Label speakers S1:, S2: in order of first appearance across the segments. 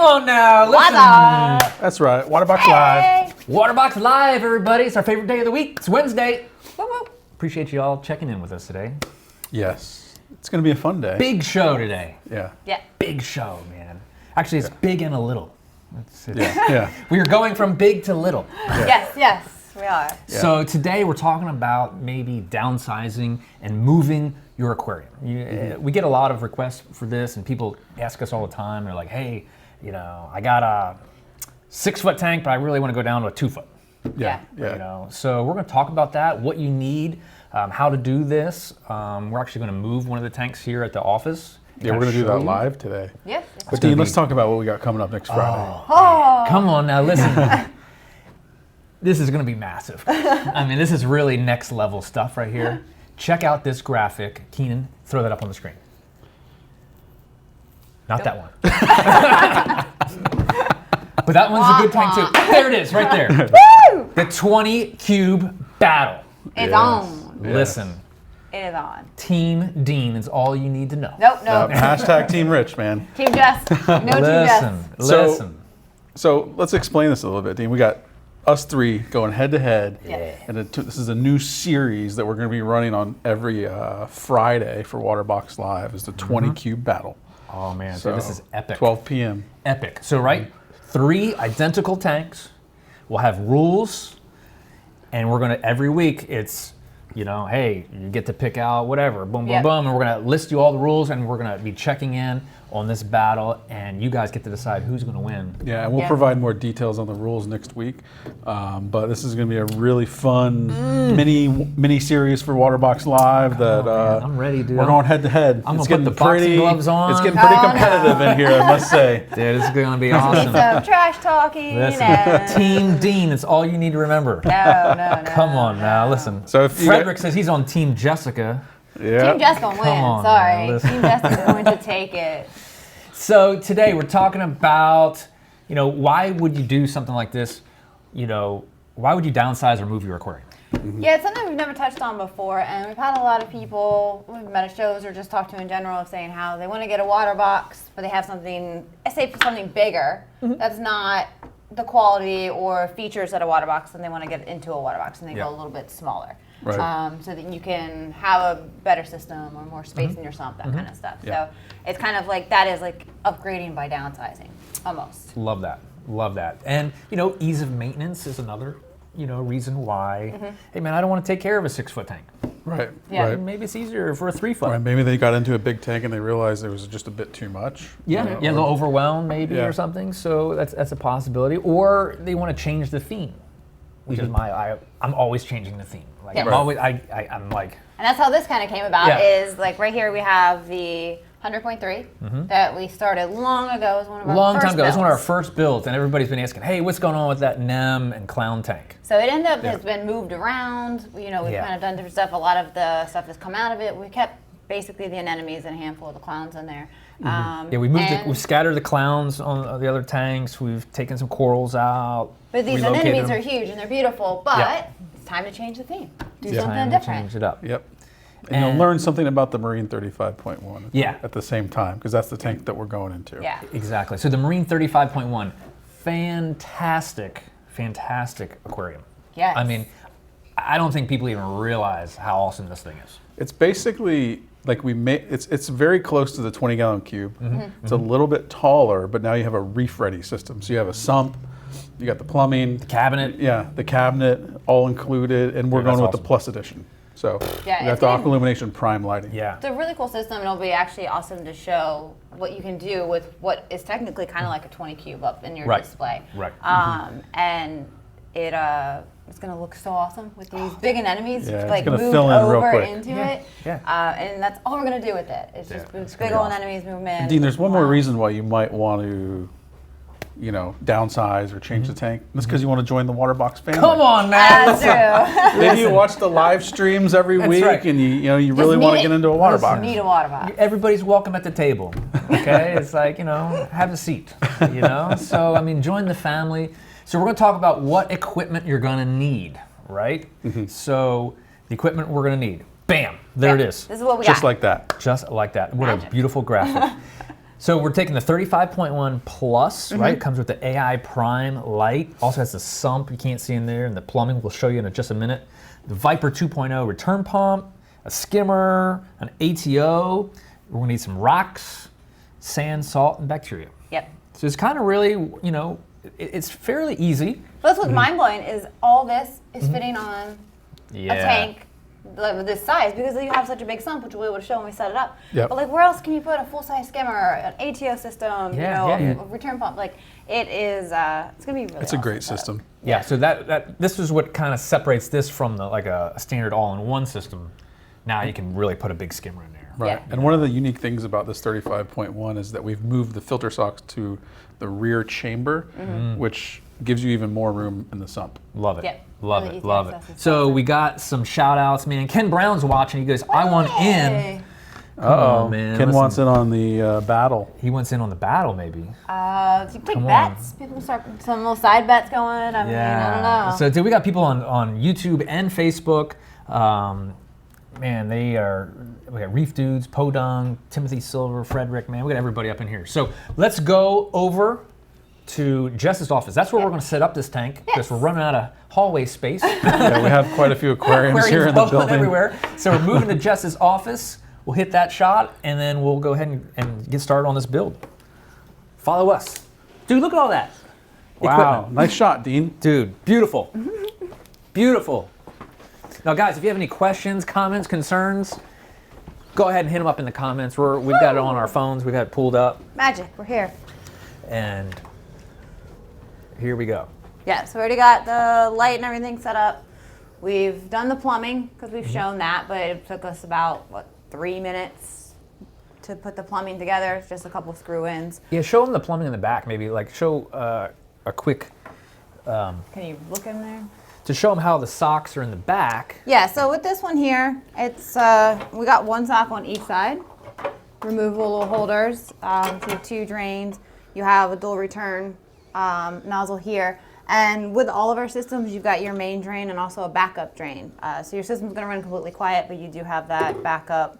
S1: on now, listen.
S2: That's right, Waterbox Live.
S1: Waterbox Live, everybody. It's our favorite day of the week. It's Wednesday. Woo woo. Appreciate you all checking in with us today.
S2: Yes, it's going to be a fun day.
S1: Big show today.
S2: Yeah.
S1: Big show, man. Actually, it's big and a little.
S2: Yeah.
S1: We are going from big to little.
S3: Yes, we are.
S1: So today we're talking about maybe downsizing and moving your aquarium. We get a lot of requests for this, and people ask us all the time. They're like, hey, I got a 6-foot tank, but I really want to go down to a 2-foot.
S2: Yeah.
S1: So we're going to talk about that, what you need, how to do this. We're actually going to move one of the tanks here at the office.
S2: Yeah, we're going to do that live today.
S3: Yes.
S2: But Dean, let's talk about what we got coming up next Friday.
S1: Come on now, listen. This is going to be massive. I mean, this is really next level stuff right here. Check out this graphic. Keenan, throw that up on the screen. Not that one. But that one's a good tank too. There it is, right there.
S3: Woo!
S1: The 20 cube battle.
S3: It's on.
S1: Listen.
S3: It is on.
S1: Team Dean is all you need to know.
S3: Nope.
S2: Hashtag Team Rich, man.
S3: Team Jess. No Team Jess.
S1: Listen.
S2: So let's explain this a little bit, Dean. We got us three going head to head.
S3: Yeah.
S2: And this is a new series that we're going to be running on every Friday for Waterbox Live. Is the 20 cube battle.
S1: Oh man, so this is epic.
S2: 12 p.m.
S1: Epic. So 3 identical tanks. We'll have rules, and we're gonna every week. It's hey, you get to pick out whatever, boom, boom, boom, and we're gonna list you all the rules, and we're gonna be checking in on this battle, and you guys get to decide who's gonna win.
S2: Yeah, and we'll provide more details on the rules next week. But this is gonna be a really fun mini series for Waterbox Live.
S1: I'm ready, dude.
S2: We're going head to head.
S1: I'm gonna put the boxing gloves on.
S2: It's getting pretty competitive in here, I must say.
S1: Dude, this is gonna be awesome.
S3: Some trash talking.
S1: Listen, Team Dean. It's all you need to remember.
S3: No.
S1: Come on now, listen.
S2: So if
S1: Frederick says he's on Team Jessica.
S2: Yeah.
S3: Team Jess gonna win.
S1: on,
S3: Sorry.
S1: man,
S3: Team Jess is going to take it.
S1: So today we're talking about, why would you do something like this? Why would you downsize or move your aquarium?
S3: Yeah, it's something we've never touched on before, and we've had a lot of people we've met at shows or just talked to in general of saying how they want to get a water box, but they have something bigger that's not the quality or features at a water box, and they want to get into a water box, and they go a little bit smaller.
S2: Right.
S3: So that you can have a better system or more space in your sump, that kind of stuff.
S2: Yeah.
S3: So it's kind of like that is like upgrading by downsizing, almost.
S1: Love that. And, ease of maintenance is another, reason why, hey man, I don't want to take care of a 6-foot tank.
S2: Right.
S3: Yeah.
S2: Right.
S1: Maybe it's easier for a 3-foot.
S2: Right. Maybe they got into a big tank and they realized it was just a bit too much.
S1: Yeah, a little overwhelmed maybe or something. So that's a possibility. Or they want to change the theme, which is I'm always changing the theme. Like I'm always I'm like.
S3: And that's how this kind of came about. Is like right here we have the 100.3 that we started long ago. It was one of our
S1: Long
S3: first
S1: time ago. It was one of our
S3: builds.
S1: first builds, and everybody's been asking, hey, what's going on with that NEM and clown tank?
S3: So it ended up has been moved around. We've kind of done different stuff. A lot of the stuff has come out of it. We kept basically the anemones and a handful of the clowns in there.
S1: We moved it. We scattered the clowns on the other tanks. We've taken some corals out.
S3: But these
S1: relocated
S3: anemones
S1: them.
S3: are huge and they're beautiful. But it's time to change the theme. Do something
S1: Time to
S3: different.
S1: change it up.
S2: Yep. And you'll learn something about the Marine 35.1 at the same time, because that's the tank that we're going into.
S3: Yeah.
S1: Exactly. So the Marine 35.1, fantastic aquarium.
S3: Yes.
S1: I mean, I don't think people even realize how awesome this thing is.
S2: It's basically like it's very close to the 20-gallon cube. It's a little bit taller, but now you have a reef-ready system. So you have a sump, you got the plumbing,
S1: The cabinet.
S2: yeah, the cabinet, all included, and we're
S1: Yeah, that's
S2: going with the
S1: awesome.
S2: Plus edition. So
S3: Yeah,
S2: you got
S3: it's
S2: the
S3: getting-
S2: Aqua Illumination Prime lighting.
S1: Yeah.
S3: It's a really cool system, and it'll be actually awesome to show what you can do with what is technically kind of like a 20 cube up in your display.
S1: Right.
S3: And it's going to look so awesome with these big anemones
S2: Yeah, it's
S3: like
S2: gonna
S3: moved
S2: fill in real
S3: over
S2: quick.
S3: into it.
S1: Yeah.
S3: And that's all we're going to do with it. It's just
S1: it's
S3: big
S1: gonna
S3: old
S1: be awesome.
S3: anemones, move them in.
S2: Dean, there's one more reason why you might want to, downsize or change the tank. That's because you want to join the Waterbox family.
S1: Come on, man.
S3: That's true.
S2: Maybe you watch the live streams every week,
S1: right.
S2: and you really want to get into a water box.
S3: Need a water box.
S1: Everybody's welcome at the table. Okay? It's like, have a seat. So, I mean, join the family. So we're going to talk about what equipment you're going to need, right? So the equipment we're going to need. Bam. There it is.
S3: This is what we
S2: Just
S3: got.
S2: like that.
S1: Just like that. What
S3: Magic.
S1: a beautiful graphic. So we're taking the 35.1 plus, right? It comes with the AI Prime light. Also has the sump you can't see in there, and the plumbing we'll show you in just a minute. The Viper 2.0 return pump, a skimmer, an ATO. We're gonna need some rocks, sand, salt, and bacteria.
S3: Yep.
S1: So it's kind of really, you know, it's fairly easy.
S3: But that's what's mind-blowing is all this is fitting on a tank like with this size, because you have such a big sump, which we'll be able to show when we set it up.
S2: Yep.
S3: But like, where else can you put a full-size skimmer, an ATO system, a return pump? Like, it is, it's gonna be really
S2: It's
S3: awesome
S2: a great
S3: setup.
S2: system.
S1: Yeah, so this is what kind of separates this from like a standard all-in-one system. Now you can really put a big skimmer in there.
S2: Right.
S3: Yeah.
S2: And one of the unique things about this 35.1 is that we've moved the filter socks to the rear chamber, which gives you even more room in the sump.
S1: Love it.
S3: Yep.
S1: Love
S3: Really
S1: it.
S3: easy
S1: Love it.
S3: access and
S1: So
S3: stuff.
S1: we got some shout outs, man. Ken Brown's watching. He goes, I want in.
S2: Uh-oh.
S1: man,
S2: Ken
S1: listen.
S2: wants in on the battle.
S1: He wants in on the battle, maybe.
S3: You can take
S1: Come
S3: bets. People start some little side bets going. I mean, I don't know.
S1: So, dude, we got people on YouTube and Facebook. Man, we got Reef Dudes, Podung, Timothy Silver, Frederick, man, we got everybody up in here. So let's go over to Jess's office. That's where we're going to set up this tank, because we're running out of hallway space.
S2: Yeah, we have quite a few aquariums here in the
S1: Bubbling
S2: building.
S1: everywhere. So we're moving to Jess's office. We'll hit that shot, and then we'll go ahead and get started on this build. Follow us. Dude, look at all that.
S2: Wow,
S1: Equipment.
S2: nice shot, Dean.
S1: Dude, beautiful. Beautiful. Now, guys, if you have any questions, comments, concerns, go ahead and hit them up in the comments. We've got it on our phones. We've got it pulled up.
S3: Magic, we're here.
S1: And here we go.
S3: Yeah, so we already got the light and everything set up. We've done the plumbing, because we've shown that, but it took us about, 3 minutes to put the plumbing together. It's just a couple screw-ins.
S1: Yeah, show them the plumbing in the back, maybe. Like, show a quick,
S3: Can you look in there?
S1: to show them how the socks are in the back.
S3: Yeah, so with this one here, it's we got one sock on each side, removable little holders, so you have 2 drains. You have a dual return nozzle here, and with all of our systems, you've got your main drain and also a backup drain. So your system's going to run completely quiet, but you do have that backup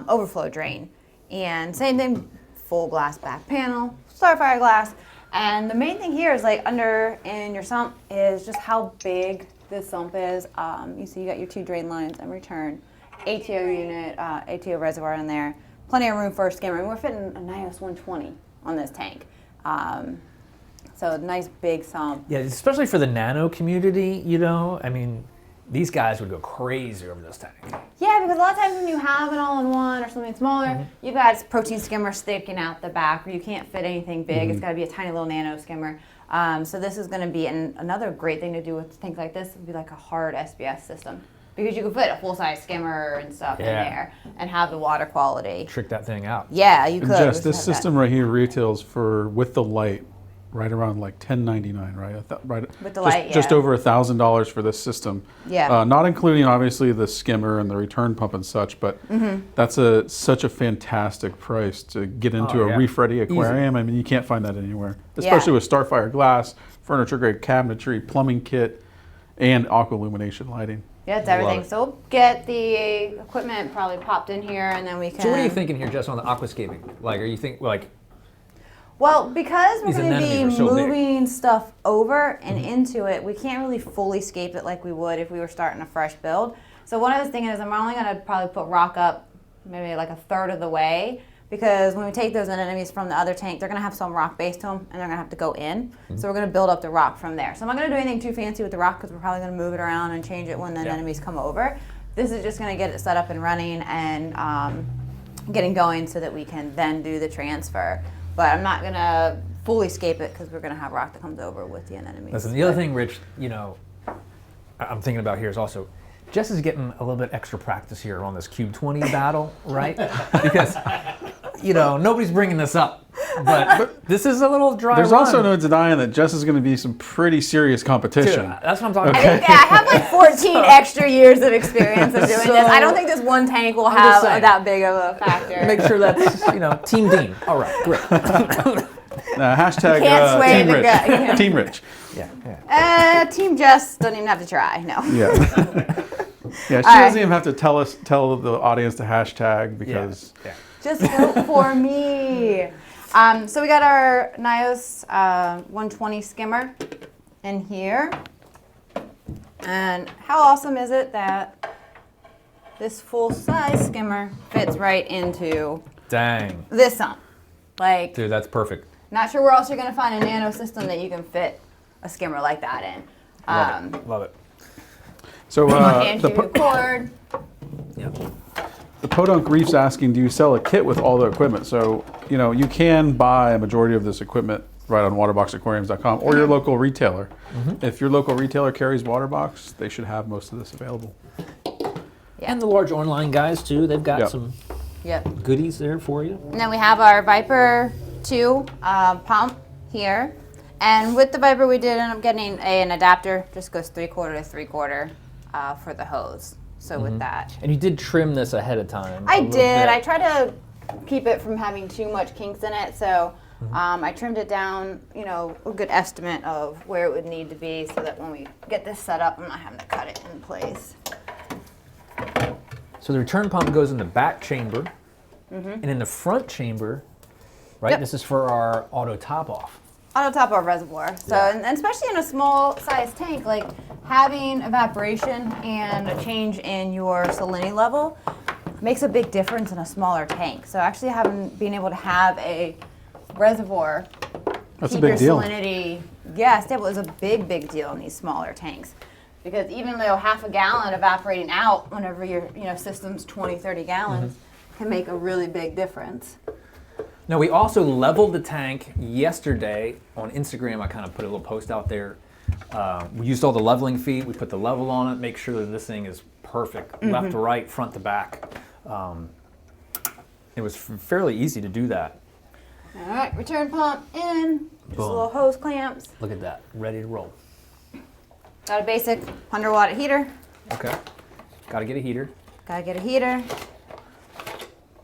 S3: overflow drain. And same thing, full glass back panel, Starfire glass. And the main thing here is like under in your sump is just how big this sump is. You see you got your 2 drain lines and return, ATO unit, ATO reservoir in there. Plenty of room for a skimmer. And we're fitting a NIOS 120 on this tank. So nice big sump.
S1: Yeah, especially for the nano community, you know. I mean, these guys would go crazy over this tank.
S3: Yeah, because a lot of times when you have an all-in-one or something smaller, you've got protein skimmer sticking out the back, or you can't fit anything big. It's got to be a tiny little nano skimmer. So this is going to be, and another great thing to do with things like this would be like a hard SBS system, because you can fit a full-size skimmer and stuff in there and have the water quality.
S1: Trick that thing out.
S3: Yeah, you could.
S2: And Jess,
S3: just
S2: this
S3: have that.
S2: system right here retails for, with the light, right around like $10.99, right?
S3: With the light,
S2: just
S3: yeah.
S2: over $1,000 for this system.
S3: Yeah.
S2: Not including obviously the skimmer and the return pump and such, but that's such a fantastic price to get into a reef-ready aquarium. I mean, you can't find that anywhere, especially with Starfire glass, furniture-grade cabinetry, plumbing kit, and aqua-illumination lighting.
S3: Yeah, it's everything. So we'll get the equipment probably popped in here, and then we can.
S1: So what are you thinking here, Jess, on the aquascaping? Like, are you
S3: Well, because we're
S1: These
S3: going to be
S1: anemones are so big.
S3: moving stuff over and into it, we can't really fully scape it like we would if we were starting a fresh build. So what I was thinking is I'm only going to probably put rock up maybe like a third of the way, because when we take those anemones from the other tank, they're going to have some rock base to them, and they're going to have to go in. So we're going to build up the rock from there. So I'm not going to do anything too fancy with the rock, because we're probably going to move it around and change it when the anemones come over. This is just going to get it set up and running and getting going so that we can then do the transfer. But I'm not going to fully scape it, because we're going to have rock that comes over with the anemones.
S1: Listen, the other thing, Rich, you know, I'm thinking about here is also, Jess is getting a little bit extra practice here on this Cube 20 battle, right? Because, you know, nobody's bringing this up, but this is a little dry
S2: There's
S1: run.
S2: also no denying that Jess is going to be some pretty serious competition.
S1: Dude, that's what I'm talking about.
S3: I have like 14 extra years of experience of doing this. I don't think this one tank will
S1: just
S3: have
S1: saying.
S3: that big of a factor.
S1: Make sure that's, you know, Team Dean. All right, great.
S2: Hashtag
S3: Can't sway
S2: Team
S3: the
S2: Rich.
S3: guy, yeah.
S2: Team Rich.
S1: Yeah.
S3: Team Jess doesn't even have to try. No.
S2: Yeah. Yeah, she
S3: All right.
S2: doesn't even have to tell the audience to hashtag, because
S1: Yeah.
S3: Just vote for me. So we got our Nios 120 skimmer in here. And how awesome is it that this full-size skimmer fits right into
S1: Dang.
S3: this sump? Like,
S1: Dude, that's perfect.
S3: not sure where else you're going to find a nano system that you can fit a skimmer like that in.
S1: Love it.
S2: So
S3: Cord.
S1: Yeah.
S2: the Podunk Reef's asking, do you sell a kit with all the equipment? So, you know, you can buy a majority of this equipment right on waterboxaquariums.com or your local retailer. If your local retailer carries Waterbox, they should have most of this available.
S1: And the large online guys too, they've got
S2: Yep.
S1: some
S3: Yep.
S1: goodies there for you.
S3: And then we have our Viper 2 pump here. And with the Viper, we did end up getting an adapter. Just goes 3/4 to 3/4 for the hose. So with that.
S1: And you did trim this ahead of time.
S3: I
S1: a little
S3: did.
S1: bit.
S3: I try to keep it from having too much kinks in it. So I trimmed it down, you know, a good estimate of where it would need to be so that when we get this set up, I'm not having to cut it in place.
S1: So the return pump goes in the back chamber, and in the front chamber, right?
S3: Yep.
S1: This is for our auto top off.
S3: On top of our reservoir. So,
S1: Yeah.
S3: and especially in a small size tank, like having evaporation and a change in your salinity level makes a big difference in a smaller tank. So actually being able to have a reservoir
S2: That's a
S3: keep
S2: big
S3: your
S2: deal.
S3: salinity, yeah, stable is a big, big deal in these smaller tanks. Because even though half a gallon evaporating out whenever your system's 20, 30 gallons can make a really big difference.
S1: Now we also leveled the tank yesterday on Instagram. I kind of put a little post out there. We used all the leveling feet. We put the level on it, make sure that this thing is perfect, left to right, front to back. It was fairly easy to do that.
S3: All right, return pump in, just
S1: Boom.
S3: little hose clamps.
S1: Look at that, ready to roll.
S3: Got a basic 100-watt heater.
S1: Okay, got to get a heater.
S3: Gotta get a heater.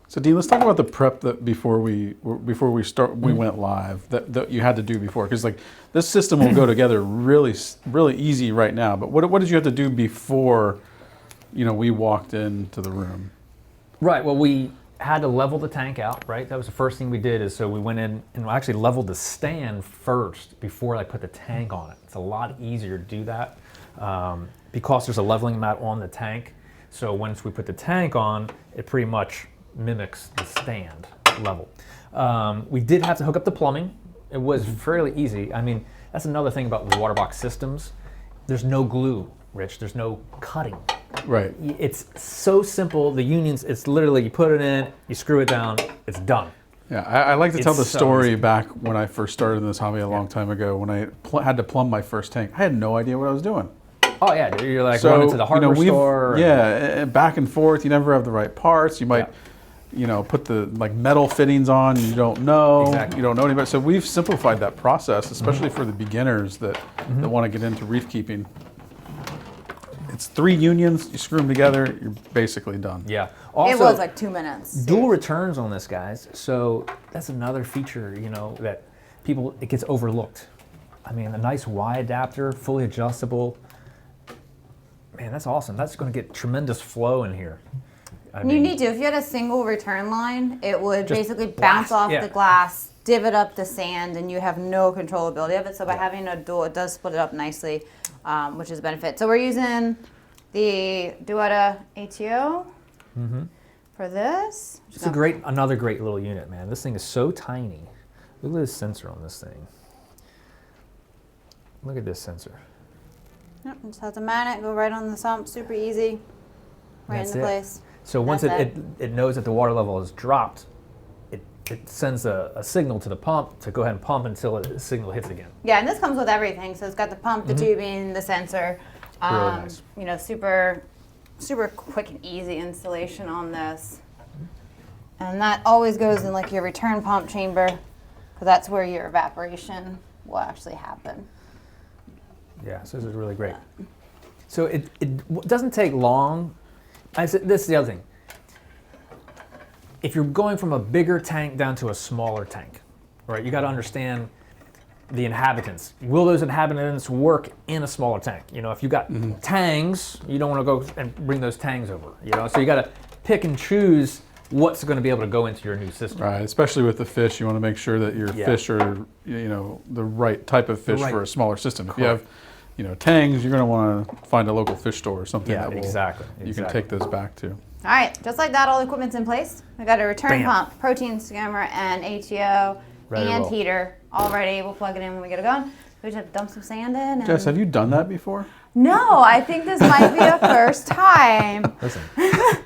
S2: So Dean, let's talk about the prep that before we went live that you had to do before, because like this system will go together really easy right now. But what did you have to do before, we walked into the room?
S1: Right. Well, we had to level the tank out. Right. That was the first thing we did. Is so we went in and actually leveled the stand first before I put the tank on it. It's a lot easier to do that because there's a leveling mat on the tank. So once we put the tank on, it pretty much mimics the stand level. We did have to hook up the plumbing. It was fairly easy. I mean, that's another thing about the Waterbox systems. There's no glue, Rich. There's no cutting.
S2: Right.
S1: It's so simple. The unions, it's literally you put it in, you screw it down, it's done.
S2: Yeah, I like to tell the
S1: It's so
S2: story
S1: easy.
S2: back when I first started in this hobby a long time ago when I had to plumb my first tank. I had no idea what I was doing.
S1: Oh yeah, dude, you're like running to the hardware store.
S2: Yeah, back and forth. You never have the right parts. You might, put the metal fittings on. You don't know.
S1: Exactly.
S2: You don't know anybody. So we've simplified that process, especially for the beginners that want to get into reef keeping. It's 3 unions. You screw them together. You're basically done.
S1: Yeah. Also,
S3: It was like 2 minutes.
S1: dual returns on this, guys. So that's another feature, that it gets overlooked. I mean, a nice Y adapter, fully adjustable. Man, that's awesome. That's going to get tremendous flow in here. I
S3: You
S1: mean,
S3: need to. If you had a single return line, it would
S1: Just
S3: basically
S1: blast,
S3: bounce off
S1: yeah.
S3: the glass, divot up the sand, and you have no controllability of it. So by having a dual, it does split it up nicely, which is a benefit. So we're using the Duetta ATO for this.
S1: It's another great little unit, man. This thing is so tiny. Look at this sensor on this thing. Look at this sensor.
S3: Yep, it just has a magnet, go right on the sump, super easy, right
S1: That's
S3: into
S1: it.
S3: place.
S1: So once
S3: That's
S1: it knows that the water level is dropped, it sends a signal to the pump to go ahead and pump until the signal hits again.
S3: Yeah, and this comes with everything. So it's got the pump, the tubing, the sensor.
S1: Really nice.
S3: Super quick and easy installation on this. And that always goes in like your return pump chamber, because that's where your evaporation will actually happen.
S1: Yeah, so this is really great. So it doesn't take long. This is the other thing. If you're going from a bigger tank down to a smaller tank, right, you got to understand the inhabitants. Will those inhabitants work in a smaller tank? If you got tangs, you don't want to go and bring those tangs over. So you got to pick and choose what's going to be able to go into your new system.
S2: Right, especially with the fish, you want to make sure that your fish are, the right type of fish for a smaller system. If you have, tangs, you're going to want to find a local fish store or something that you can take those back to.
S3: All right, just like that, all the equipment's in place. We got a return pump, protein skimmer, and ATO, and heater all ready. We'll plug it in when we get it going. We just have to dump some sand in. And
S2: Jess, have you done that before?
S3: No, I think this might be a first time.
S1: Listen,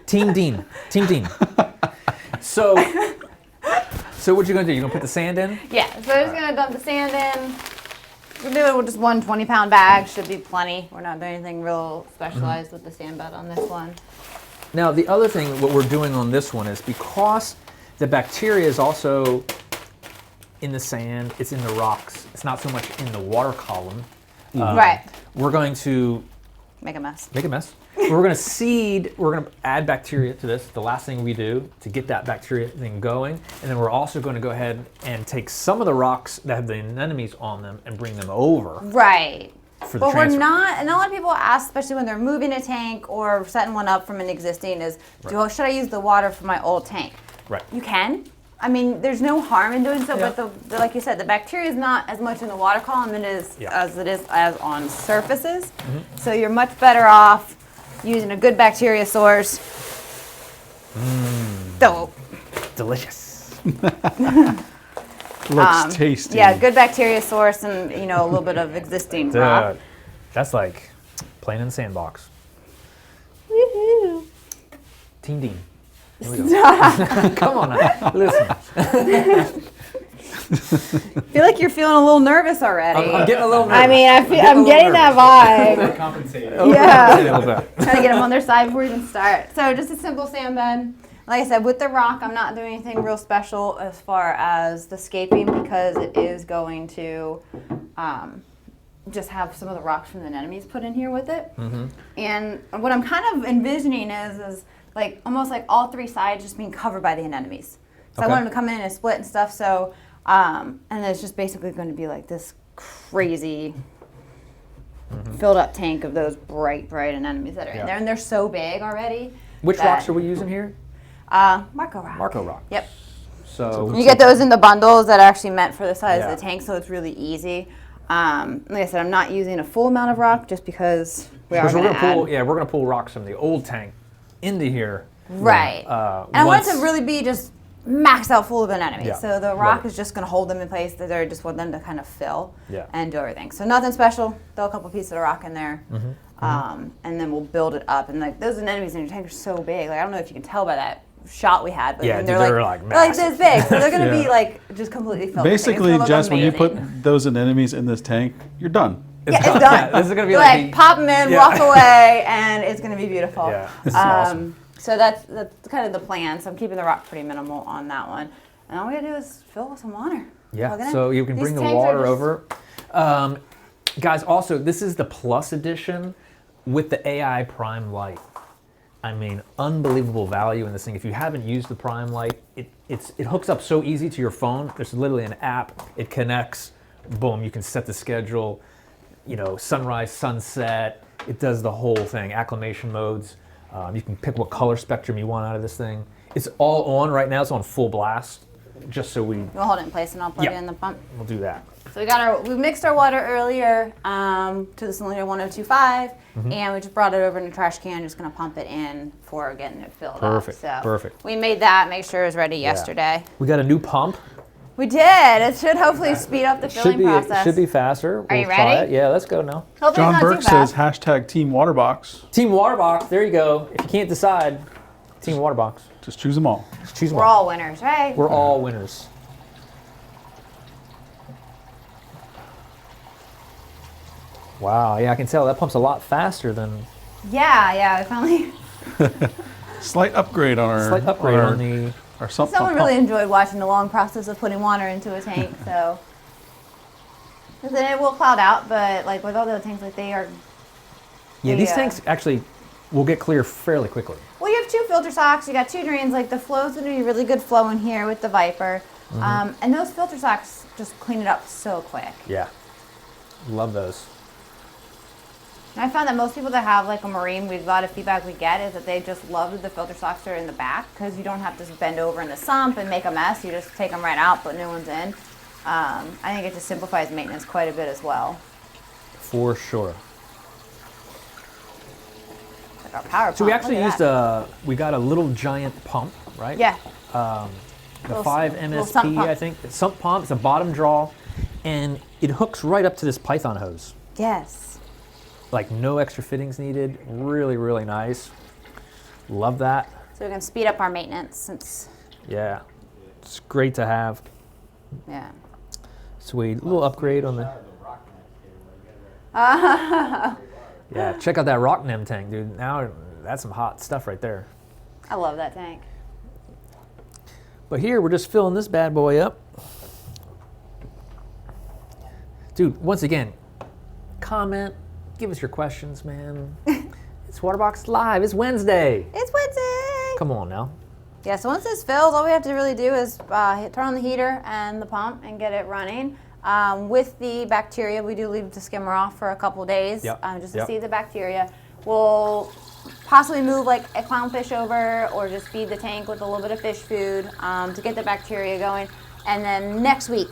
S1: Team Dean. So what you gonna do? You gonna put the sand in?
S3: Yeah, so we're just gonna dump the sand in. We'll do it with just one 20-pound bag. Should be plenty. We're not doing anything real specialized with the sand bed on this one.
S1: Now, the other thing, what we're doing on this one is because the bacteria is also in the sand, it's in the rocks. It's not so much in the water column.
S3: Right.
S1: We're going to
S3: make a mess.
S1: We're going to seed, we're going to add bacteria to this, the last thing we do to get that bacteria thing going. And then we're also going to go ahead and take some of the rocks that have the anemones on them and bring them over.
S3: Right.
S1: For the
S3: but
S1: transfer.
S3: we're not, and a lot of people ask, especially when they're moving a tank or setting one up from an existing, is, should I use the water from my old tank?
S1: Right.
S3: You can. I mean, there's no harm in doing so, but like you said, the bacteria is not as much in the water column as it is on surfaces. Mm-hmm. So you're much better off using a good bacteria source.
S1: Delicious.
S2: Looks tasty.
S3: Yeah, good bacteria source and a little bit of existing rock.
S1: That's like playing in the sandbox.
S3: Woohoo!
S1: Team Dean. Here we go. Come on now. Listen.
S3: I feel like you're feeling a little nervous already.
S1: I'm getting a little nervous.
S3: I mean, I'm getting that vibe.
S4: Compensated.
S3: Yeah. Trying to get them on their side before we even start. So just a simple sand bed. Like I said, with the rock, I'm not doing anything real special as far as the scaping because it is going to just have some of the rocks from the anemones put in here with it. Mm-hmm. And what I'm kind of envisioning is like almost like all three sides just being covered by the anemones. So I want them to come in and split and stuff. So and it's just basically going to be like this crazy filled up tank of those bright anemones that are in there, and they're so big already.
S1: Which rocks are we using here?
S3: Marco rock.
S1: Marco rock.
S3: Yep.
S1: So
S3: you get those in the bundles that are actually meant for the size of the tank, so it's really easy. Like I said, I'm not using a full amount of rock just because we're going to pull.
S1: Yeah, we're going to pull rocks from the old tank into here.
S3: Right. And I want it to really be just maxed out full of anemones. Yeah. So the rock is just going to hold them in place. I just want them to kind of fill and do everything. So nothing special. Throw a couple pieces of rock in there. Mm-hmm. And then we'll build it up. And like those anemones in your tank are so big. Like I don't know if you can tell by that shot we had, but they're like this big. So they're going to be like just completely filled.
S2: Basically, Jess, when you put those anemones in this tank, you're done.
S3: It's done. Yeah,
S1: this is going to be
S3: like pop them in, walk away, and it's going to be beautiful.
S1: Yeah, this is awesome.
S3: So that's kind of the plan. So I'm keeping the rock pretty minimal on that one. And all we gotta do is fill with some water.
S1: Yeah, so you can bring the water over. Guys, also, this is the Plus edition with the AI Prime Light. I mean, unbelievable value in this thing. If you haven't used the Prime Light, it hooks up so easy to your phone. There's literally an app. It connects. Boom, you can set the schedule. Sunrise, sunset. It does the whole thing. Acclimation modes. You can pick what color spectrum you want out of this thing. It's all on right now. It's on full blast. Just so we'll
S3: hold it in place and I'll plug it in the pump.
S1: We'll do that.
S3: So we mixed our water earlier to the cylinder 1025, and we just brought it over in a trash can. Just gonna pump it in for getting it filled up. So
S1: Perfect.
S3: We made that. Make sure it was ready yesterday.
S1: We got a new pump.
S3: We did. It should hopefully speed up the filling process.
S1: Should be faster.
S3: Are you ready?
S1: Yeah, let's go now.
S3: Hopefully
S2: John Burke says hashtag Team Waterbox.
S1: Team Waterbox. There you go. If you can't decide, Team Waterbox.
S2: Just choose them all.
S1: Just choose them
S3: We're all winners, right?
S1: We're all winners. Wow. Yeah, I can tell that pump's a lot faster than.
S3: Yeah. We finally.
S2: Slight upgrade on our. Our sump
S3: Someone really enjoyed watching the long process of putting water into a tank, so. Then it will cloud out, but like with all the tanks, like they are.
S1: Yeah, these tanks actually will get clear fairly quickly.
S3: Well, you have 2 filter socks, you got 2 drains. Like the flow's gonna be really good flow in here with the Viper, and those filter socks just clean it up so quick.
S1: Yeah, love those.
S3: And I found that most people that have like a marine, a lot of feedback we get is that they just love the filter socks that are in the back because you don't have to bend over in the sump and make a mess. You just take them right out, put new ones in. I think it just simplifies maintenance quite a bit as well.
S1: For sure.
S3: Like our power pump.
S1: So we actually used we got a little giant pump, right?
S3: Yeah.
S1: The 5 MSP, I think. It's sump pump. It's a bottom draw, and it hooks right up to this Python hose.
S3: Yes.
S1: Like no extra fittings needed. Really, really nice. Love that.
S3: So we can speed up our maintenance since.
S1: Yeah, it's great to have.
S3: Yeah.
S1: Sweet. A little upgrade on the. Yeah, check out that rock nem tank, dude. Now that's some hot stuff right there.
S3: I love that tank.
S1: But here we're just filling this bad boy up. Dude, once again, comment, give us your questions, man. It's Waterbox Live. It's Wednesday.
S3: It's Wednesday.
S1: Come on now.
S3: Yeah, so once this fills, all we have to really do is turn on the heater and the pump and get it running. With the bacteria, we do leave the skimmer off for a couple days just to see the bacteria. We'll possibly move like a clownfish over or just feed the tank with a little bit of fish food to get the bacteria going. And then next week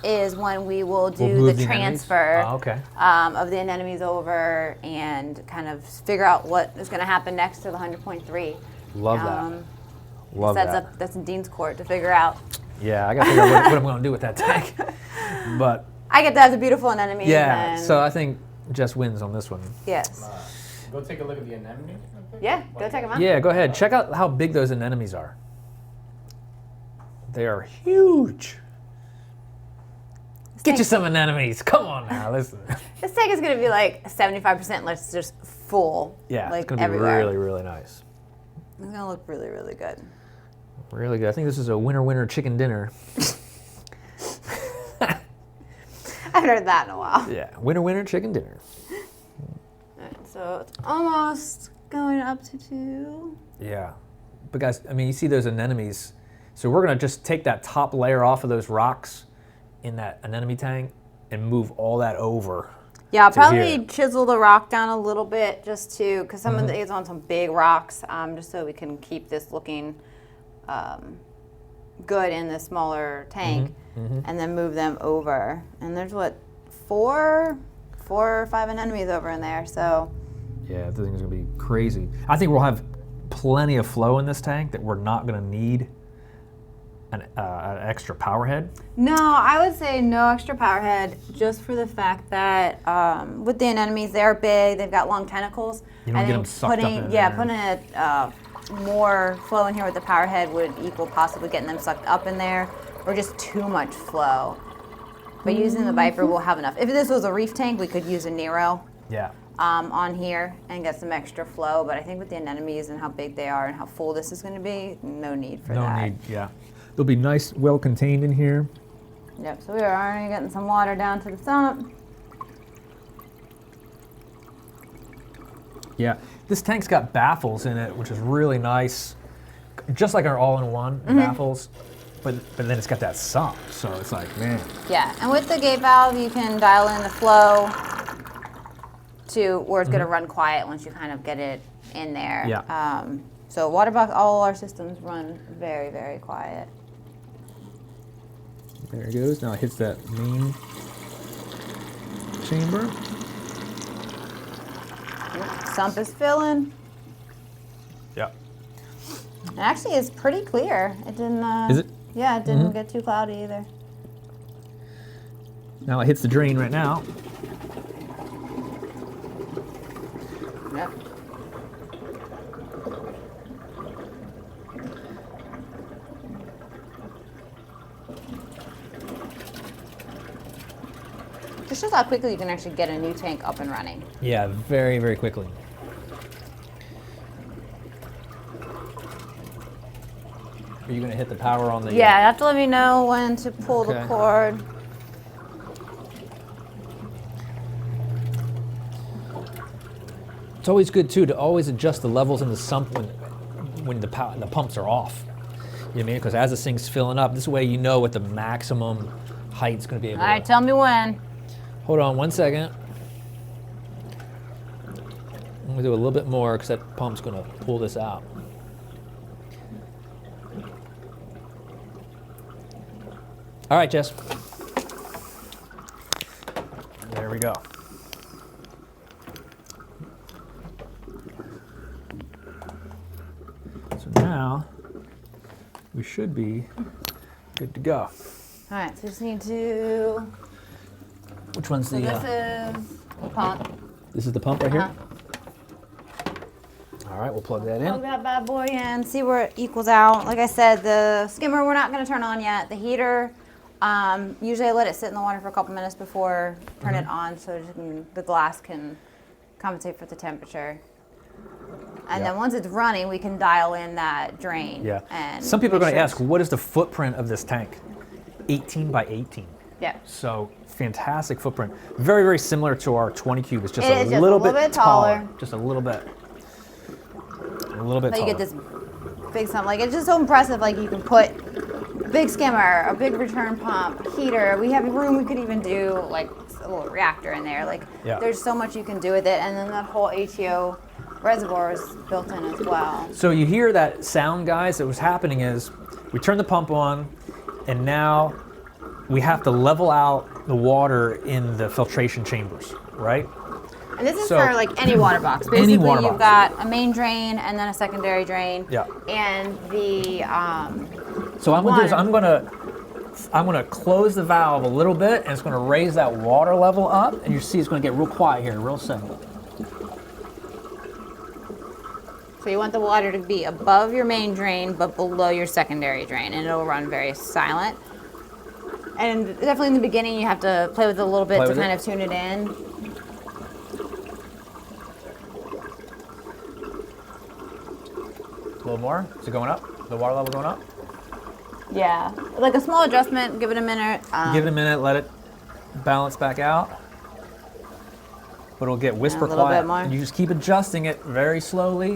S3: is when we will do the transfer of the anemones over and kind of figure out what is going to happen next to the 100.3.
S1: Love that. Love that.
S3: That's in Dean's court to figure out.
S1: Yeah, I got to figure out what I'm going to do with that tank. But
S3: I get to have the beautiful anemones.
S1: yeah, so I think Jess wins on this one.
S3: Yes.
S4: Go take a look at the anemone.
S3: Yeah, go check them out.
S1: Yeah, go ahead. Check out how big those anemones are. They are huge. Get you some anemones. Come on now, listen.
S3: This tank is going to be like 75% less just full.
S1: Yeah,
S3: like
S1: it's going to be
S3: everywhere.
S1: really, really nice.
S3: It's going to look really, really good.
S1: Really good. I think this is a winner chicken dinner.
S3: I haven't heard that in a while.
S1: Yeah, winner chicken dinner.
S3: Alright, so it's almost going up to 2.
S1: Yeah. But guys, I mean, you see those anemones. So we're going to just take that top layer off of those rocks in that anemone tank and move all that over.
S3: Yeah, I'll probably
S1: here.
S3: chisel the rock down a little bit just to, because some of these on some big rocks, just so we can keep this looking good in the smaller tank, and then move them over. And there's what, 4 or 5 anemones over in there, so.
S1: Yeah, this thing's going to be crazy. I think we'll have plenty of flow in this tank that we're not going to need an extra power head.
S3: No, I would say no extra power head, just for the fact that with the anemones, they're big, they've got long tentacles.
S1: You don't get them sucked up in there.
S3: Putting more flow in here with the power head would equal possibly getting them sucked up in there, or just too much flow. But using the Viper, we'll have enough. If this was a reef tank, we could use a Nero on here and get some extra flow. But I think with the anemones and how big they are and how full this is going to be, no need for that.
S1: No need, yeah. They'll be nice, well contained in here.
S3: Yep, so we are already getting some water down to the sump.
S1: Yeah, this tank's got baffles in it, which is really nice. Just like our all-in-one baffles, but then it's got that sump, so it's like, man.
S3: Yeah, and with the gate valve, you can dial in the flow to where it's going to run quiet once you kind of get it in there.
S1: Yeah.
S3: So Waterbox, all our systems run very, very quiet.
S1: There it goes. Now it hits that main chamber.
S3: Sump is filling.
S1: Yeah.
S3: And actually, it's pretty clear. It didn't.
S1: Is it?
S3: Yeah, it didn't get too cloudy either.
S1: Now it hits the drain right now.
S3: Yep. Just shows how quickly you can actually get a new tank up and running.
S1: Yeah, very, very quickly. Are you going to hit the power on the...
S3: Yeah, you have to let me know when to pull the cord.
S1: It's always good, too, to always adjust the levels in the sump when the pumps are off. You know what I mean? Because as this thing's filling up, this way you know what the maximum height's going to be able
S3: All right, tell me when.
S1: Hold on one second. I'm gonna do a little bit more because that pump's gonna pull this out. All right, Jess. There we go. So now we should be good to go.
S3: All right, so just need to.
S1: Which one's
S3: So
S1: the?
S3: this is the pump.
S1: This is the pump right here.
S3: Uh-huh.
S1: All right, we'll plug that
S3: Plug
S1: in.
S3: that bad boy in, see where it equals out. Like I said, the skimmer we're not going to turn on yet. The heater, usually I let it sit in the water for a couple minutes before turn it on, so the glass can compensate for the temperature. And then once it's running, we can dial in that drain.
S1: Yeah.
S3: And
S1: Some people are
S3: make
S1: going to
S3: sure
S1: ask, what is the footprint of this tank? 18 by 18.
S3: Yeah.
S1: So fantastic footprint. Very, very similar to our 20 cube. It's just
S3: It
S1: a
S3: is just
S1: little
S3: a little
S1: bit
S3: bit taller.
S1: Just a little bit. A little bit
S3: But you
S1: taller.
S3: get this big sum. Like, it's just so impressive. Like, you can put a big skimmer, a big return pump, heater. We have room. We could even do like a little reactor in there. Like,
S1: Yeah.
S3: there's so much you can do with it. And then that whole ATO reservoir is built in as well.
S1: So you hear that sound, guys? That what's happening is we turn the pump on, and now we have to level out the water in the filtration chambers, right?
S3: And this is
S1: So-
S3: for like any water box. Basically,
S1: Any water
S3: you've
S1: box.
S3: got a main drain and then a secondary drain.
S1: Yeah.
S3: And the
S1: So I'm gonna do is
S3: Water.
S1: I'm gonna close the valve a little bit, and it's gonna raise that water level up, and you see it's gonna get real quiet here, real simple.
S3: so you want the water to be above your main drain but below your secondary drain, and it'll run very silent. And definitely in the beginning, you have to play with it a little bit
S1: Play
S3: to
S1: with
S3: kind
S1: it.
S3: of tune it in.
S1: A little more. Is it going up? The water level going up?
S3: Yeah, like a small adjustment. Give it a minute.
S1: Give it a minute. Let it balance back out. But it'll get whisper
S3: a little
S1: quiet.
S3: bit more.
S1: And you just keep adjusting it very slowly,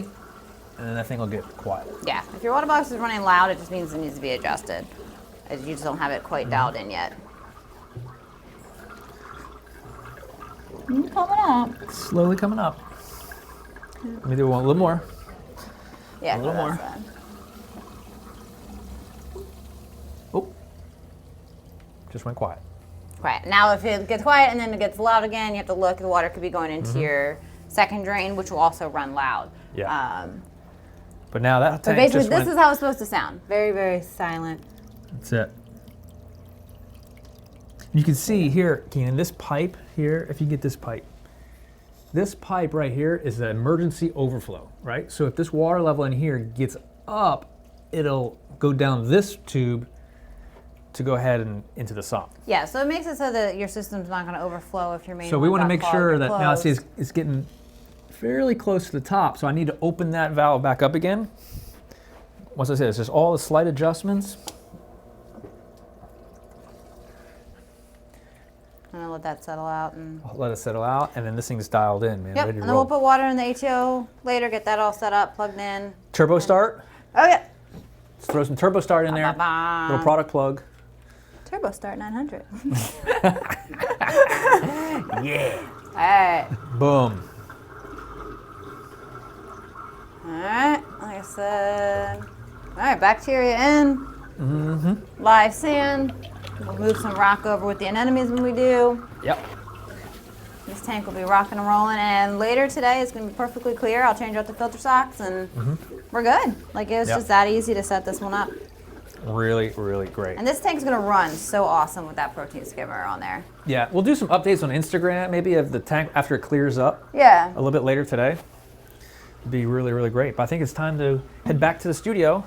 S1: and then that thing will get quiet.
S3: Yeah, if your water box is running loud, it just means it needs to be adjusted. As you just don't have it quite dialed in yet. Coming up.
S1: Slowly coming up. Let me do one a little more.
S3: Yeah,
S1: A little
S3: that's
S1: more.
S3: fine.
S1: Oh, just went quiet.
S3: Quiet. Now, if it gets quiet and then it gets loud again, you have to look. The water could be going into your second drain, which will also run loud.
S1: Yeah. But now that
S3: But
S1: tank
S3: basically,
S1: just
S3: this
S1: went.
S3: is how it's supposed to sound. Very, very silent.
S1: That's it. You can see here, Keenan, this pipe here, if you get this pipe right here is the emergency overflow, right? So if this water level in here gets up, it'll go down this tube to go ahead and into the sump.
S3: Yeah, so it makes it so that your system's not going to overflow if your main
S1: So we
S3: one
S1: want to
S3: got
S1: make
S3: clogged
S1: sure
S3: or
S1: that now see
S3: closed.
S1: it's getting fairly close to the top. So I need to open that valve back up again. Once I say it's just all the slight adjustments.
S3: I'm going to let that settle out. And
S1: I'll let it settle out, and then this thing's dialed in, man.
S3: yep,
S1: Ready
S3: and
S1: to
S3: then
S1: roll.
S3: we'll put water in the ATO later, get that all set up, plugged in.
S1: Turbo start.
S3: Oh, yeah.
S1: Let's throw some turbo start in there.
S3: Ba-ba-bam.
S1: Little product plug.
S3: Turbo Start 900.
S1: Yeah.
S3: All right.
S1: Boom.
S3: All right. Like I said. All right, bacteria in. Mm-hmm. Live sand. We'll move some rock over with the anemones when we do.
S1: Yep.
S3: This tank will be rocking and rolling, and later today it's going to be perfectly clear. I'll change out the filter socks, and we're good. Like, it was
S1: Yep.
S3: just that easy to set this one up.
S1: Really, really great.
S3: And this tank's going to run so awesome with that protein skimmer on there.
S1: Yeah, we'll do some updates on Instagram maybe of the tank after it clears up
S3: Yeah.
S1: a little bit later today. It'd be really, really great. But I think it's time to head back to the studio.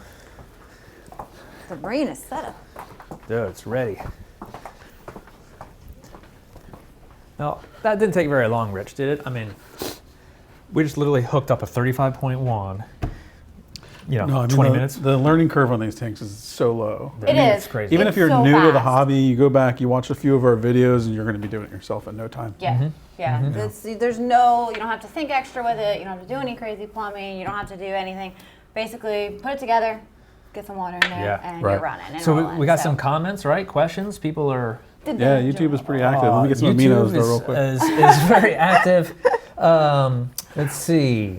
S3: The brain is set up.
S1: Dude, it's ready. Now, that didn't take very long, Rich, did it? I mean, we just literally hooked up a 35.1, 20 minutes.
S2: The learning curve on these tanks is so low.
S3: It is.
S1: It's crazy.
S2: Even
S3: It's
S2: if you're
S3: so
S2: new to the
S3: fast.
S2: hobby, you go back, you watch a few of our videos, and you're going to be doing it yourself in no time.
S3: Yeah, yeah. There's no, you don't have to think extra with it. You don't have to do any crazy plumbing. You don't have to do anything. Basically, put it together, get some water in there,
S1: Yeah,
S3: and
S2: right.
S3: you're running. And
S1: So
S3: rolling.
S1: we got some comments, right? Questions? People are...
S2: Yeah, YouTube is pretty active. Let me get some
S1: YouTube
S2: aminos though real quick.
S1: is very active. Let's see.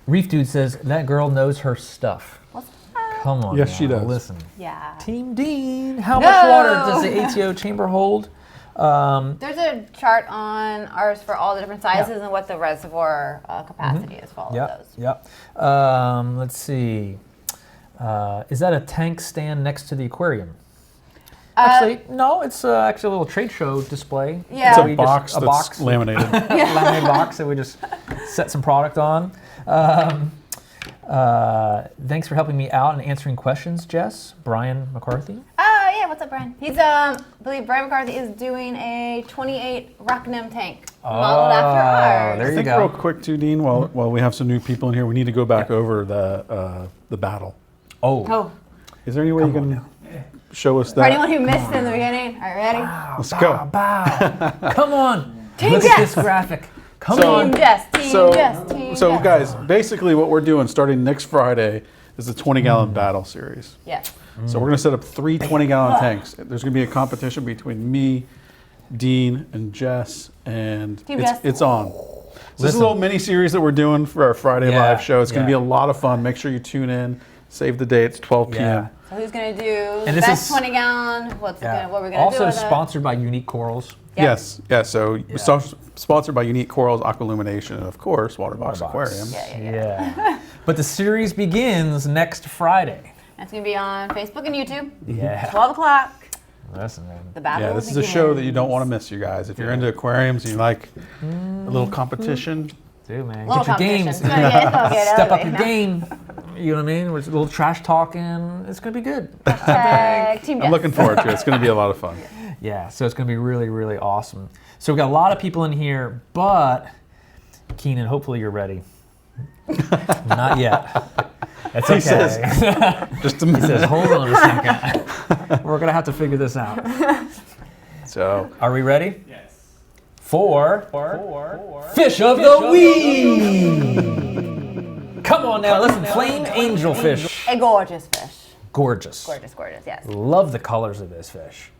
S1: Reef Dude says, that girl knows her stuff.
S3: What's that?
S1: Come on.
S2: Yes,
S1: now,
S2: she does.
S1: Listen.
S3: Yeah.
S1: Team Dean, how
S3: No!
S1: much water does the ATO chamber hold?
S3: There's a chart on ours for all the different sizes and what the reservoir capacity is for all of those.
S1: Yep. Let's see. Is that a tank stand next to the aquarium? Actually, no. It's actually a little trade show display.
S3: Yeah.
S2: It's
S1: So
S2: a
S1: we
S2: box
S1: just,
S2: that's laminated.
S1: laminated box that we just set some product on. Thanks for helping me out and answering questions, Jess. Brian McCarthy.
S3: Yeah, what's up, Brian? He's, I believe Brian McCarthy is doing a 28 Rocknem tank modeled after ours.
S1: There
S2: I
S1: you
S2: think
S1: go.
S2: real quick too, Dean, while we have some new people in here, we need to go back over the battle.
S3: Oh,
S2: Is there any way you can show us
S3: for
S2: that?
S3: anyone who missed in the beginning, are you ready?
S2: Let's go.
S1: Bow. Come on.
S3: Team
S1: Look
S3: Jess.
S1: at this graphic. Come
S2: So-
S1: on.
S3: Team Jess, Team Jess, Team
S2: So
S3: Jess.
S2: guys, basically what we're doing starting next Friday is the 20-gallon battle series.
S3: Yeah.
S2: So we're going to set up 3 20-gallon tanks. There's going to be a competition between me, Dean, and Jess, and
S3: Team Jess.
S2: it's on. So this is
S1: Listen.
S2: a little mini series that we're doing for our Friday
S1: Yeah,
S2: live show. It's going to
S1: yeah.
S2: be a lot of fun. Make sure you tune in. Save the date. It's 12 p.m.
S1: Yeah.
S3: So who's gonna do
S1: And this
S3: best
S1: is-
S3: 20 gallon? What we're gonna do
S1: Also
S3: with it?
S1: sponsored by Unique Corals.
S3: Yep.
S2: Yes. Yeah. So sponsored by Unique Corals, Aqualumination, and of course Waterbox
S1: Waterbox.
S2: Aquariums.
S3: Yeah.
S1: But the series begins next Friday.
S3: It's gonna be on Facebook and YouTube.
S1: Yeah.
S3: 12 o'clock.
S1: Listen, man.
S3: The battle.
S2: Yeah, this is a show that you don't want to miss, you guys. If you're into aquariums and you like a little competition,
S1: Dude, man.
S3: Little
S1: Get your
S3: competition.
S1: games.
S3: It's gonna get
S1: Step up
S3: ugly.
S1: your game. You know what I mean? With a little trash talking. It's going to be good.
S3: Hashtag Team Jess.
S2: I'm looking forward to it. It's going to be a lot of fun.
S1: Yeah, so it's going to be really, really awesome. So we've got a lot of people in here, but Keenan, hopefully you're ready. Not yet. That's okay.
S2: He says, just a
S1: He
S2: minute.
S1: says, hold on a second. We're going to have to figure this out.
S2: So,
S1: Are we ready?
S4: Yes.
S1: For Fish of the Week. Come on now, listen, flame angelfish.
S3: A gorgeous fish.
S1: Gorgeous.
S3: Gorgeous, yes.
S1: Love the colors of this fish.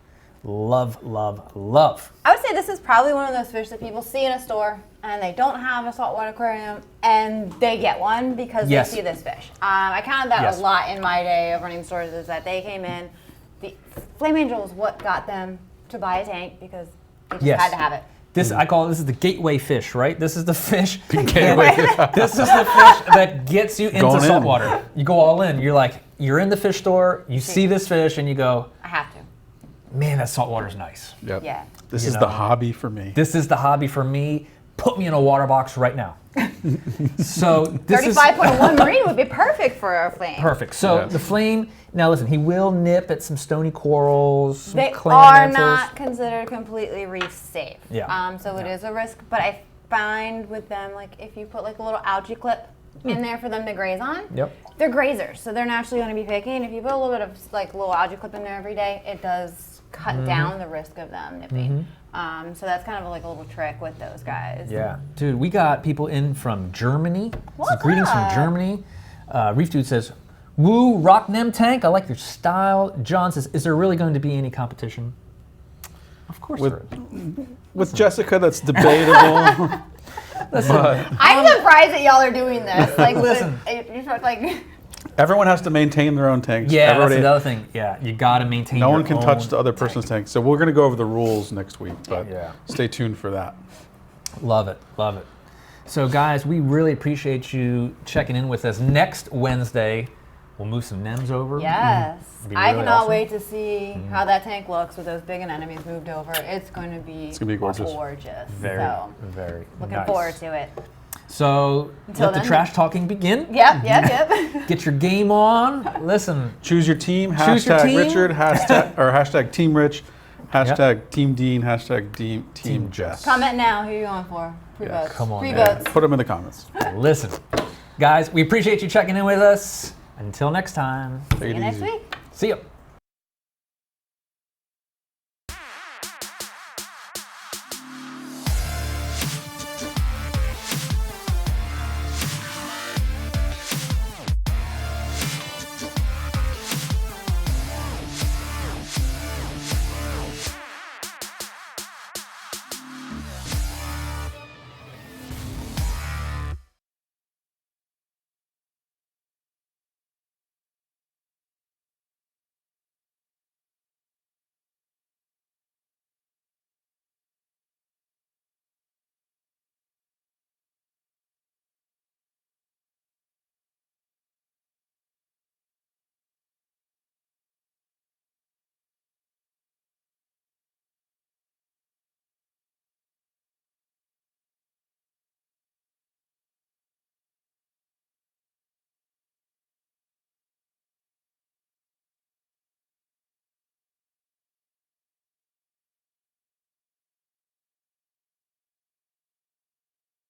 S1: Love, love, love.
S3: I would say this is probably one of those fish that people see in a store and they don't have a saltwater aquarium and they get one because
S1: Yes.
S3: they see this fish. I counted that
S1: Yes.
S3: a lot in my day of running stores is that they came in, the flame angel is what got them to buy a tank because they just
S1: Yes.
S3: had to have it.
S1: This I call this is the gateway fish, right? This is the fish.
S2: gateway.
S1: This is the fish that gets you into
S2: Going in.
S1: saltwater. You go all in. You're in the fish store. You see this fish, and you go,
S3: I have to.
S1: man, that saltwater's nice.
S2: yep.
S3: Yeah.
S2: This
S1: You
S2: is
S1: know.
S2: the hobby for me.
S1: This is the hobby for me. Put me in a water box right now. So this is
S3: 35.1 marine would be perfect for a flame.
S1: perfect. So
S2: Yes.
S1: the flame. Now listen, he will nip at some stony corals. Some
S3: They
S1: clam
S3: are
S1: mantles.
S3: not considered completely reef safe.
S1: Yeah.
S3: So it is a risk, but I find with them, like if you put like a little algae clip in there for them to graze on,
S1: Yep.
S3: they're grazers, so they're naturally going to be picky. And if you put a little bit of like little algae clip in there every day, it does cut down the risk of them nipping. So that's kind of like a little trick with those guys.
S1: Yeah, dude, we got people in from Germany.
S3: What's
S1: Greetings
S3: up?
S1: from Germany. Reef Dude says, "Woo, rock nem tank. I like your style." John says, "Is there really going to be any competition?" Of course there is.
S2: With Jessica, that's debatable. but
S3: I'm surprised that y'all are doing this. Like,
S1: Listen.
S3: you're sort of like,
S2: everyone has to maintain their own tanks.
S1: Yeah,
S2: Everybody,
S1: that's another thing. Yeah, you got to maintain.
S2: no
S1: your
S2: one can
S1: own
S2: touch the other person's tank. So we're going to go over the rules next week, but
S1: Yeah.
S2: stay tuned for that.
S1: Love it, love it. So, guys, we really appreciate you checking in with us. Next Wednesday, we'll move some nems over.
S3: yes.
S1: Be
S3: I
S1: really
S3: cannot
S1: awesome.
S3: wait to see how that tank looks with those big anemones moved over. It's going to be
S2: gorgeous.
S1: Very,
S3: So,
S1: very
S3: looking
S1: nice.
S3: forward to it.
S1: So,
S3: Until
S1: let the
S3: then.
S1: trash talking begin.
S3: Yep.
S1: Get your game on. Listen,
S2: Choose your team.
S1: Choose your
S2: Hashtag
S1: team.
S2: Richard. Hashtag Team Rich. Hashtag Team Dean. Hashtag Team Jess.
S3: Comment now. Who are you going for? Free
S2: Yeah,
S3: votes.
S1: come on
S3: Free
S1: now.
S3: votes.
S2: Put them in the comments.
S1: listen. Guys, we appreciate you checking in with us. Until next time,
S2: Take
S3: See
S2: it
S3: you next
S2: easy.
S3: week.
S1: see ya.